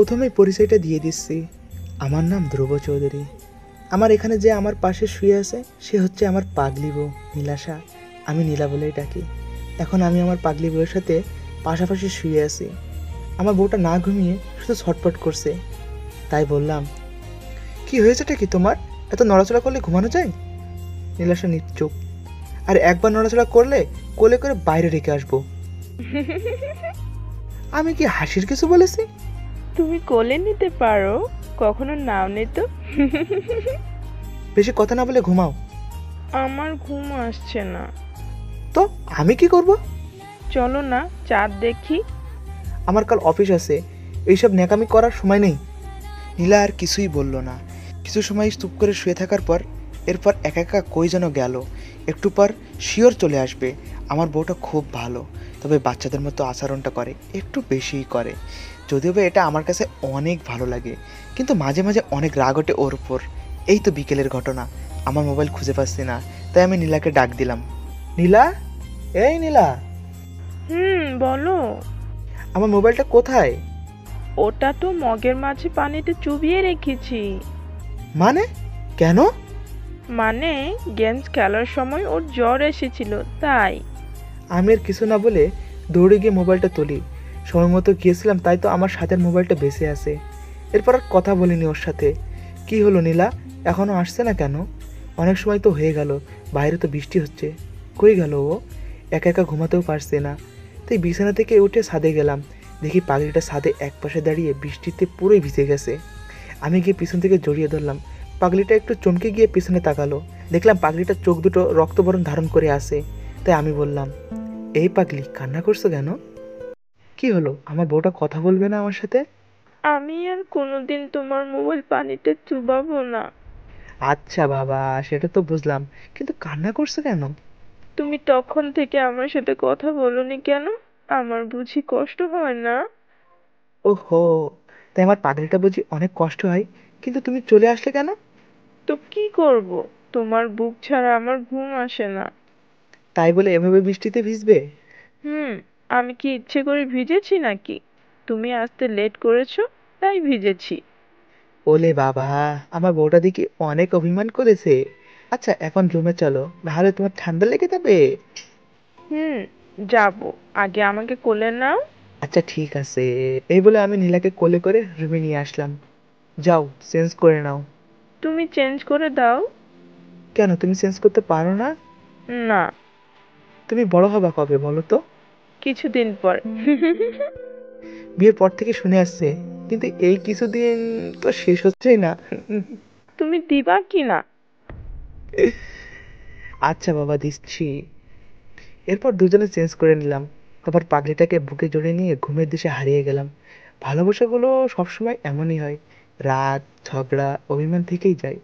প্রথমেই পরিচয়টা দিয়ে দিচ্ছি। আমার নাম ধ্রুব চৌধুরী। আমার এখানে যে আমার পাশে শুয়ে আছে সে হচ্ছে আমার পাগলি বউ নীলাশা। আমি নীলা বলেই ডাকি। এখন আমি আমার পাগলি বউয়ের সাথে পাশাপাশি শুয়ে আছি। আমার বউটা না ঘুমিয়ে শুধু ছটফট করছে। তাই বললাম, কি হয়েছেটা কি তোমার? এত নড়াচড়া করলে ঘুমানো যায়? নীলাশা নিশ্চুপ। আর একবার নড়াচড়া করলে কোলে করে বাইরে রেখে আসবো। আমি কি হাসির কিছু বলেছি? তুমি কোলে নিতে পারো, কখনো নাও নি তো। বেশি কথা না বলে ঘুমাও। আমার ঘুম আসছে না। তো আমি কি করব? চলো না চাঁদ দেখি। আমার কাল অফিস আছে, এইসব ন্যাকামি করার সময় নেই। নীলা আর কিছুই বলল না। কিছু সময় চুপ করে শুয়ে থাকার পর এরপর একা একা কই যেন গেল। একটু পর শিওর চলে আসবে। আমার বউটা খুব ভালো, তবে বাচ্চাদের মতো আচরণটা করে, একটু বেশিই করে। যদিও বা এটা আমার কাছে অনেক ভালো লাগে, কিন্তু মাঝে মাঝে অনেক রাগ ওঠে ওর উপর। এই তো বিকেলের ঘটনা, আমার মোবাইল খুঁজে পাচ্ছি না, তাই আমি নীলাকে ডাক দিলাম। নীলা, এই নীলা, বলো। আমার মোবাইলটা কোথায়? ওটা তো মগের মাঝে পানিতে চুবিয়ে রেখেছি। মানে? কেন? মানে গেমস খেলার সময় ওর জ্বর এসেছিল তাই। আমি আর কিছু না বলে দৌড়ে গিয়ে মোবাইলটা তুলি। সময় মতো গিয়েছিলাম, তাই তো আমার সাথের মোবাইলটা বেঁচে আছে। এরপর আর কথা বলিনি ওর সাথে। কি হলো নীলা, এখনও আসছে না কেন? অনেক সময় তো হয়ে গেল, বাইরে তো বৃষ্টি হচ্ছে। কই গেল ও? একা একা ঘুমাতেও পারছে না। তাই বিছানা থেকে উঠে ছাদে গেলাম। দেখি পাগড়িটা ছাদে একপাশে দাঁড়িয়ে বৃষ্টিতে পুরোই ভিজে গেছে। আমি গিয়ে পিছন থেকে জড়িয়ে ধরলাম। পাগলিটা একটু চমকে গিয়ে পিছনে তাকালো। দেখলাম পাগলিটার চোখ দুটো রক্তবরণ ধারণ করে আছে। তাই আমি বললাম, এই পাগলি, কান্না করছো কেন? কি হলো, আমার বউটা কথা বলবে না আমার সাথে? আমি আর কোনোদিন তোমার মোবাইল পানিতে চুবাবো না। আচ্ছা বাবা, সেটা তো বুঝলাম, কিন্তু কান্না করছো কেন? তুমি তখন থেকে আমার সাথে কথা বলোনি কেন? আমার বুঝি কষ্ট হয় না? ওহো, তাই আমার পাগলিটা বুঝি অনেক কষ্ট হয়। কিন্তু তুমি চলে আসলে কেন? তো কি করব? তোমার বুক ছাড়া আমার ঘুম আসে না। তাই বলে এভাবে বৃষ্টিতে ভিজবে? হুম। আমি কি ইচ্ছে করে ভিজেছি নাকি? তুমি আসতে লেট করেছো, তাই ভিজেছি। ওলে বাবা, আমার বউটা দেখি অনেক অভিমান করেছে। আচ্ছা এখন রুমে চলো, নাহলে তোমার ঠান্ডা লেগে যাবে। হুম, যাবো। আগে আমাকে কোলে নাও। আচ্ছা ঠিক আছে। এই বলে আমি নীলাকে কোলে করে রুমে নিয়ে আসলাম। যাও, চেঞ্জ করে নাও। তুমি চেঞ্জ করে দাও। কেন, তুমি চেঞ্জ করতে পারো না? না। তুমি বড় হবা কবে বলো তো? কিছুদিন পর। বিয়ের পর থেকে শুনে আসছে, কিন্তু এই কিছুদিন তো শেষ হচ্ছেই না। তুমি দিবা কি না? আচ্ছা বাবা, দিচ্ছি। এরপর দুজনে চেঞ্জ করে নিলাম। তারপর পাগলিটাকে বুকে জড়িয়ে নিয়ে ঘুমের দেশে হারিয়ে গেলাম। ভালোবাসাগুলো সবসময় এমনই হয়, রাগ, ঝগড়া, অভিমান থেকেই যায়।